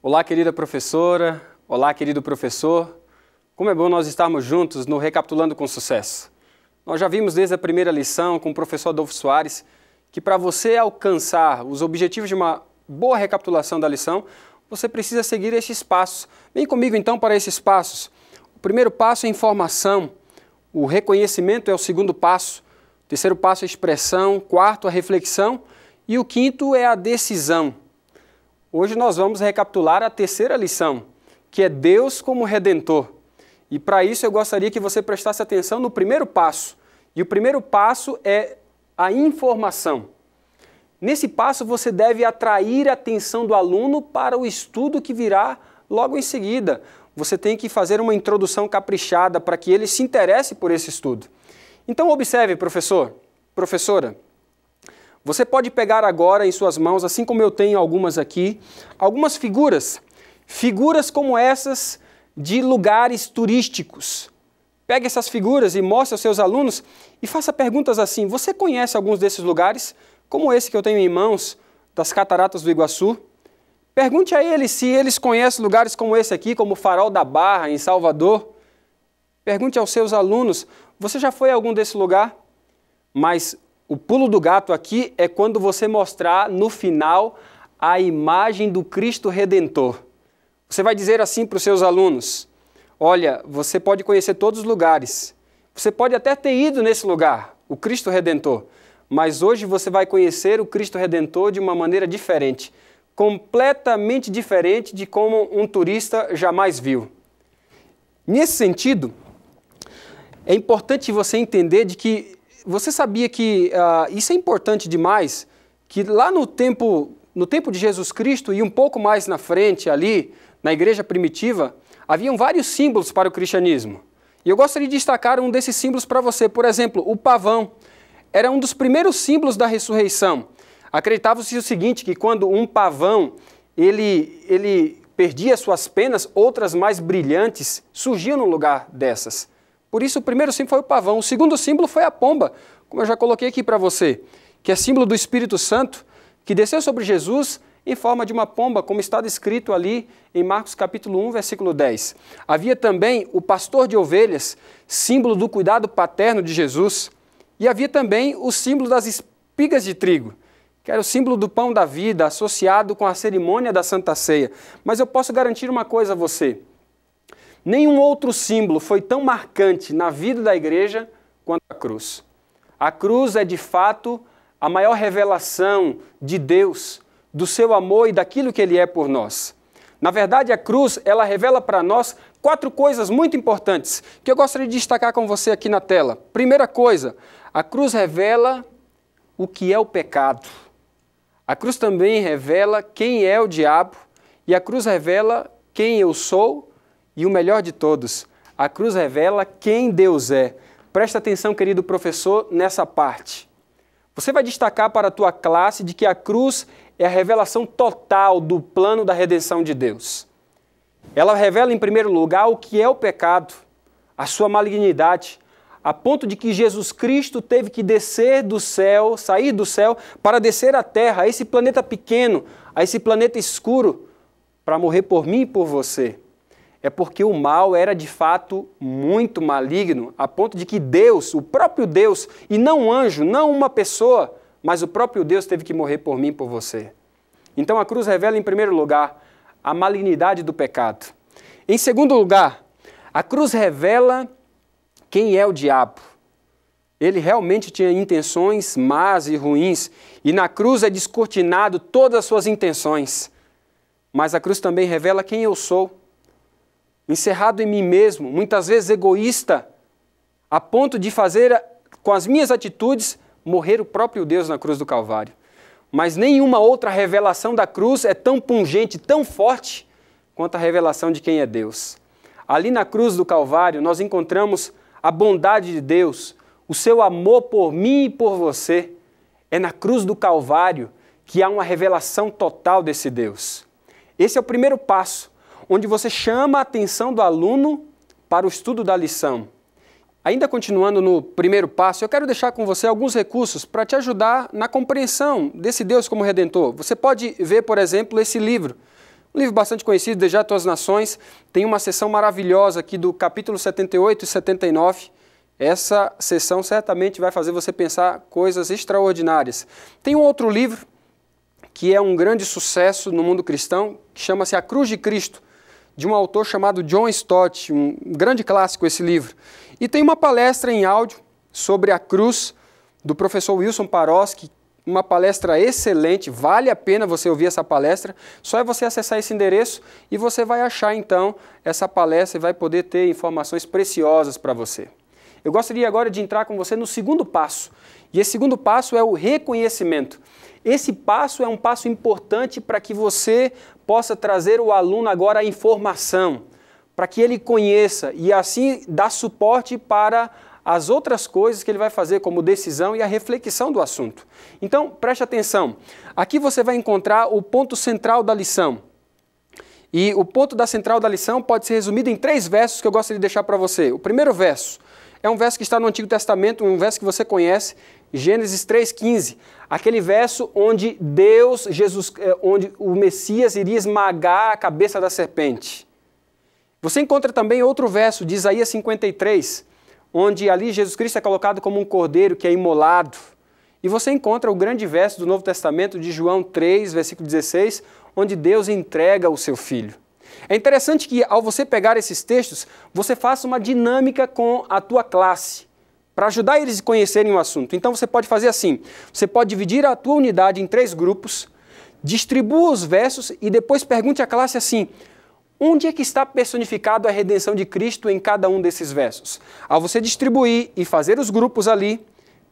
Olá, querida professora. Olá, querido professor. Como é bom nós estarmos juntos no Recapitulando com Sucesso. Nós já vimos desde a primeira lição com o professor Adolfo Soares que para você alcançar os objetivos de uma boa recapitulação da lição, você precisa seguir esses passos. Vem comigo então para esses passos. O primeiro passo é informação, o reconhecimento é o segundo passo, o terceiro passo é a expressão, o quarto a reflexão e o quinto é a decisão. Hoje nós vamos recapitular a terceira lição, que é Deus como Redentor. E para isso eu gostaria que você prestasse atenção no primeiro passo. E o primeiro passo é a informação. Nesse passo você deve atrair a atenção do aluno para o estudo que virá logo em seguida. Você tem que fazer uma introdução caprichada para que ele se interesse por esse estudo. Então observe, professor, professora. Você pode pegar agora em suas mãos, assim como eu tenho algumas aqui, algumas figuras. Figuras como essas de lugares turísticos. Pegue essas figuras e mostre aos seus alunos e faça perguntas assim. Você conhece alguns desses lugares, como esse que eu tenho em mãos, das Cataratas do Iguaçu? Pergunte a eles se eles conhecem lugares como esse aqui, como o Farol da Barra, em Salvador. Pergunte aos seus alunos, você já foi a algum desse lugar? Mas o pulo do gato aqui é quando você mostrar no final a imagem do Cristo Redentor. Você vai dizer assim para os seus alunos, olha, você pode conhecer todos os lugares, você pode até ter ido nesse lugar, o Cristo Redentor, mas hoje você vai conhecer o Cristo Redentor de uma maneira diferente, completamente diferente de como um turista jamais viu. Nesse sentido, é importante você entender de que você sabia que isso é importante demais, que lá no tempo de Jesus Cristo e um pouco mais na frente ali, na igreja primitiva, haviam vários símbolos para o cristianismo. E eu gostaria de destacar um desses símbolos para você. Por exemplo, o pavão era um dos primeiros símbolos da ressurreição. Acreditava-se o seguinte, que quando um pavão ele perdia suas penas, outras mais brilhantes surgiam no lugar dessas. Por isso o primeiro símbolo foi o pavão. O segundo símbolo foi a pomba, como eu já coloquei aqui para você, que é símbolo do Espírito Santo, que desceu sobre Jesus em forma de uma pomba, como está descrito ali em Marcos capítulo 1, versículo 10. Havia também o pastor de ovelhas, símbolo do cuidado paterno de Jesus, e havia também o símbolo das espigas de trigo, que era o símbolo do pão da vida, associado com a cerimônia da Santa Ceia. Mas eu posso garantir uma coisa a você, nenhum outro símbolo foi tão marcante na vida da igreja quanto a cruz. A cruz é, de fato, a maior revelação de Deus, do seu amor e daquilo que Ele é por nós. Na verdade, a cruz, ela revela para nós 4 coisas muito importantes que eu gostaria de destacar com você aqui na tela. Primeira coisa, a cruz revela o que é o pecado. A cruz também revela quem é o diabo e a cruz revela quem eu sou e o melhor de todos, a cruz revela quem Deus é. Presta atenção, querido professor, nessa parte. Você vai destacar para a tua classe de que a cruz é a revelação total do plano da redenção de Deus. Ela revela, em primeiro lugar, o que é o pecado, a sua malignidade, a ponto de que Jesus Cristo teve que descer do céu, sair do céu, para descer à terra, a esse planeta pequeno, a esse planeta escuro, para morrer por mim e por você. É porque o mal era de fato muito maligno, a ponto de que Deus, o próprio Deus, e não um anjo, não uma pessoa, mas o próprio Deus teve que morrer por mim e por você. Então a cruz revela em primeiro lugar a malignidade do pecado. Em segundo lugar, a cruz revela quem é o diabo. Ele realmente tinha intenções más e ruins, e na cruz é descortinado todas as suas intenções. Mas a cruz também revela quem eu sou. Encerrado em mim mesmo, muitas vezes egoísta, a ponto de fazer com as minhas atitudes morrer o próprio Deus na cruz do Calvário. Mas nenhuma outra revelação da cruz é tão pungente, tão forte, quanto a revelação de quem é Deus. Ali na cruz do Calvário nós encontramos a bondade de Deus, o seu amor por mim e por você. É na cruz do Calvário que há uma revelação total desse Deus. Esse é o primeiro passo, onde você chama a atenção do aluno para o estudo da lição. Ainda continuando no primeiro passo, eu quero deixar com você alguns recursos para te ajudar na compreensão desse Deus como Redentor. Você pode ver, por exemplo, esse livro, Um livro bastante conhecido, Desejar Tuas Nações, tem uma seção maravilhosa aqui do capítulo 78 e 79. Essa seção certamente vai fazer você pensar coisas extraordinárias. Tem um outro livro que é um grande sucesso no mundo cristão, que chama-se A Cruz de Cristo, de um autor chamado John Stott, um grande clássico esse livro. E tem uma palestra em áudio sobre a cruz, do professor Wilson Paroski, uma palestra excelente, vale a pena você ouvir essa palestra, só é você acessar esse endereço e você vai achar então essa palestra e vai poder ter informações preciosas para você. Eu gostaria agora de entrar com você no segundo passo, e esse segundo passo é o reconhecimento. Esse passo é um passo importante para que você possa trazer o aluno agora à informação, para que ele conheça e assim dar suporte para as outras coisas que ele vai fazer como decisão e a reflexão do assunto. Então, preste atenção. Aqui você vai encontrar o ponto central da lição. E o ponto central da lição pode ser resumido em 3 versos que eu gostaria de deixar para você. O primeiro verso é um verso que está no Antigo Testamento, um verso que você conhece, Gênesis 3,15. Aquele verso onde onde o Messias iria esmagar a cabeça da serpente. Você encontra também outro verso de Isaías 53, onde ali Jesus Cristo é colocado como um cordeiro que é imolado. E você encontra o grande verso do Novo Testamento de João 3, versículo 16, onde Deus entrega o seu Filho. É interessante que ao você pegar esses textos, você faça uma dinâmica com a tua classe, para ajudar eles a conhecerem o assunto. Então você pode fazer assim, você pode dividir a tua unidade em 3 grupos, distribua os versos e depois pergunte à classe assim: onde é que está personificado a redenção de Cristo em cada um desses versos? Ao você distribuir e fazer os grupos ali,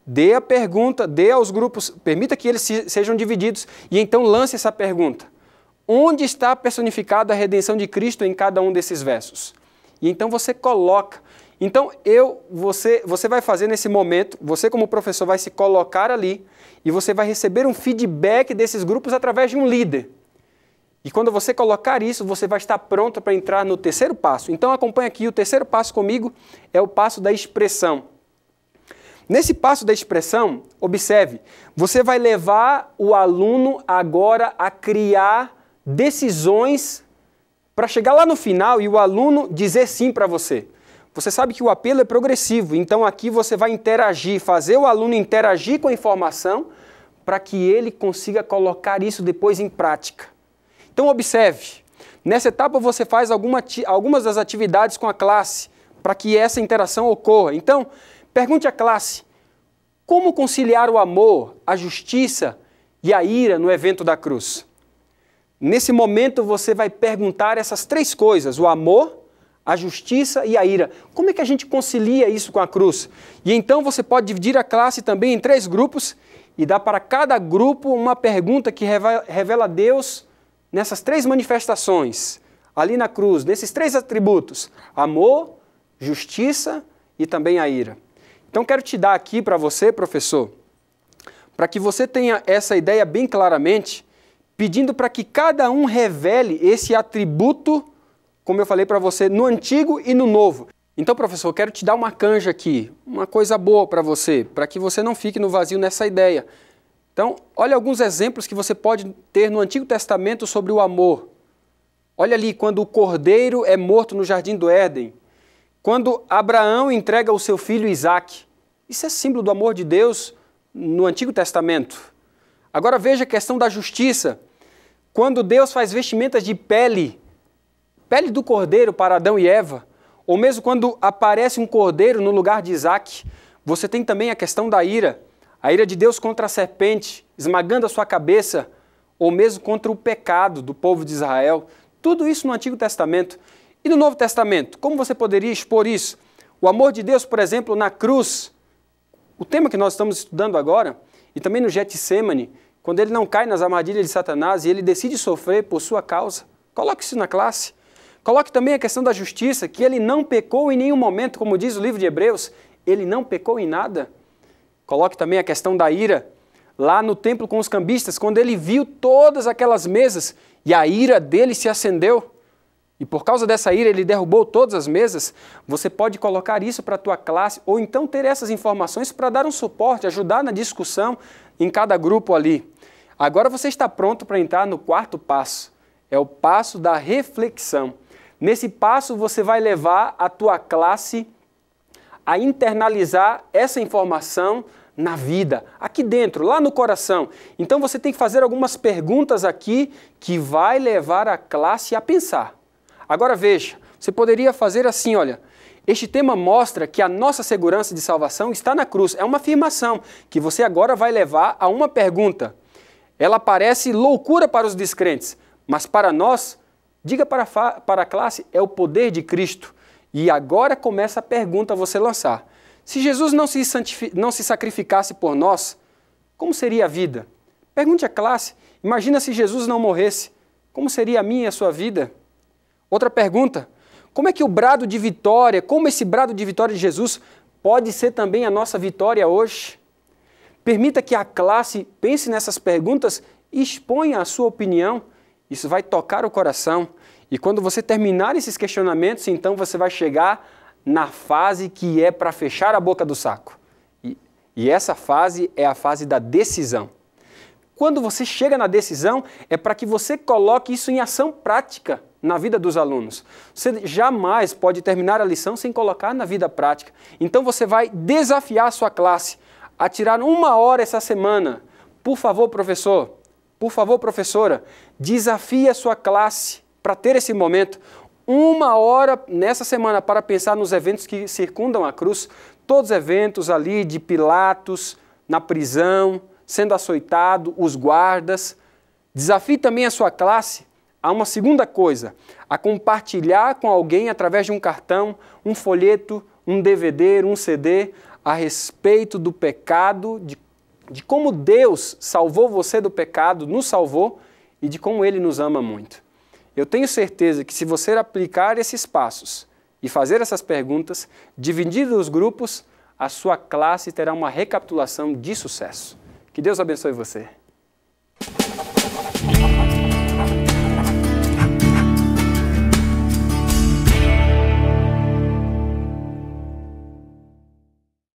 dê a pergunta, dê aos grupos, permita que eles sejam divididos e então lance essa pergunta. Onde está personificada a redenção de Cristo em cada um desses versos? E então você coloca. Então você vai fazer nesse momento, você como professor vai se colocar ali e você vai receber um feedback desses grupos através de um líder. E quando você colocar isso, você vai estar pronto para entrar no terceiro passo. Então acompanhe aqui, o terceiro passo comigo é o passo da expressão. Nesse passo da expressão, observe, você vai levar o aluno agora a criar decisões para chegar lá no final e o aluno dizer sim para você. Você sabe que o apelo é progressivo, então aqui você vai interagir, fazer o aluno interagir com a informação para que ele consiga colocar isso depois em prática. Então observe, nessa etapa você faz algumas das atividades com a classe para que essa interação ocorra. Então, pergunte à classe, como conciliar o amor, a justiça e a ira no evento da cruz? Nesse momento você vai perguntar essas 3 coisas, o amor, a justiça e a ira. Como é que a gente concilia isso com a cruz? E então você pode dividir a classe também em 3 grupos e dar para cada grupo uma pergunta que revela Deus nessas 3 manifestações, ali na cruz, nesses 3 atributos, amor, justiça e também a ira. Então quero te dar aqui para você, professor, para que você tenha essa ideia bem claramente, pedindo para que cada um revele esse atributo, como eu falei para você, no Antigo e no Novo. Então, professor, eu quero te dar uma canja aqui, uma coisa boa para você, para que você não fique no vazio nessa ideia. Então, olha alguns exemplos que você pode ter no Antigo Testamento sobre o amor. Olha ali, quando o cordeiro é morto no Jardim do Éden, quando Abraão entrega o seu filho Isaque. Isso é símbolo do amor de Deus no Antigo Testamento. Agora veja a questão da justiça. Quando Deus faz vestimentas de pele do cordeiro para Adão e Eva, ou mesmo quando aparece um cordeiro no lugar de Isaque, você tem também a questão da ira. A ira de Deus contra a serpente, esmagando a sua cabeça, ou mesmo contra o pecado do povo de Israel. Tudo isso no Antigo Testamento. E no Novo Testamento, como você poderia expor isso? O amor de Deus, por exemplo, na cruz, o tema que nós estamos estudando agora, e também no Getsemane, quando ele não cai nas armadilhas de Satanás e ele decide sofrer por sua causa. Coloque isso na classe. Coloque também a questão da justiça, que ele não pecou em nenhum momento, como diz o livro de Hebreus, ele não pecou em nada. Coloque também a questão da ira, lá no templo com os cambistas, quando ele viu todas aquelas mesas e a ira dele se acendeu, e por causa dessa ira ele derrubou todas as mesas. Você pode colocar isso para a tua classe, ou então ter essas informações para dar um suporte, ajudar na discussão em cada grupo ali. Agora você está pronto para entrar no 4º passo. é o passo da reflexão. Nesse passo você vai levar a tua classe a internalizar essa informação na vida, aqui dentro, lá no coração. Então você tem que fazer algumas perguntas aqui que vai levar a classe a pensar. Agora veja, você poderia fazer assim, olha, este tema mostra que a nossa segurança de salvação está na cruz. É uma afirmação que você agora vai levar a uma pergunta. Ela parece loucura para os descrentes, mas para nós, diga para a classe, é o poder de Cristo. E agora começa a pergunta a você lançar. Se Jesus não se sacrificasse por nós, como seria a vida? Pergunte à classe, imagina se Jesus não morresse, como seria a minha e a sua vida? Outra pergunta, como é que o brado de vitória, como esse brado de vitória de Jesus pode ser também a nossa vitória hoje? Permita que a classe pense nessas perguntas e exponha a sua opinião. Isso vai tocar o coração. E quando você terminar esses questionamentos, então você vai chegar na fase que é para fechar a boca do saco. E essa fase é a fase da decisão. Quando você chega na decisão, é para que você coloque isso em ação prática na vida dos alunos. Você jamais pode terminar a lição sem colocar na vida prática. Então você vai desafiar a sua classe a tirar 1 hora essa semana. Por favor, professor, por favor, professora, desafie a sua classe para ter esse momento. 1 hora nessa semana para pensar nos eventos que circundam a cruz, todos os eventos ali de Pilatos, na prisão, sendo açoitado, os guardas. Desafie também a sua classe a uma segunda coisa, a compartilhar com alguém através de um cartão, um folheto, um DVD, um CD, a respeito do pecado, de como Deus salvou você do pecado, nos salvou e de como Ele nos ama muito. Eu tenho certeza que se você aplicar esses passos e fazer essas perguntas, dividir os grupos, a sua classe terá uma recapitulação de sucesso. Que Deus abençoe você.